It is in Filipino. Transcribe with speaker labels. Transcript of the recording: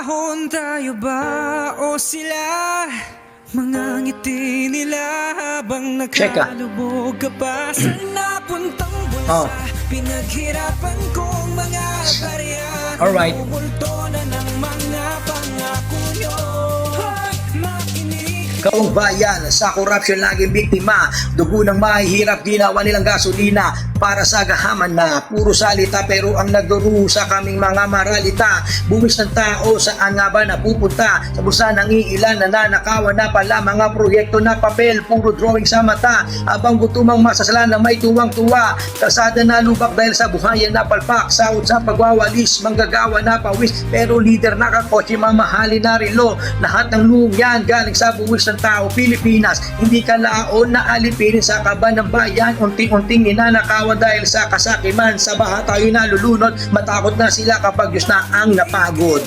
Speaker 1: ahon tayo ba o sila? Mga ngiti nila habang nakalubog ka pa sa napuntang bulsa. Pinaghirapan kong mga barya,
Speaker 2: Alright.
Speaker 1: Bumulto na ng mga pangako nyo.
Speaker 2: Ikaw ang bayan sa korupsyon laging biktima, dugo ng mahihirap, ginawa nilang gasolina para sa gahaman na puro salita pero ang nagdurusa kaming mga maralita. Buwis ng tao, saan nga ba napupunta? Sa busa ng iilan na nanakawan na pala mga proyekto na papel, puro drawing sa mata, abang gutumang masasala na may tuwang-tuwa. Kalsada na lubak dahil sa buhayan na palpak, sahod sa pagwawalis, manggagawa na pawis, pero leader nakakotse, mamahalin na relo. Lahat ng lungyan galing sa buwis ng tao. Pilipinas, hindi ka laon na alipin sa kaban ng bayan, unting-unting ninanakawan dahil sa kasakiman. Sa baha tayo nalulunod, matakot na sila kapag Diyos na ang napagod.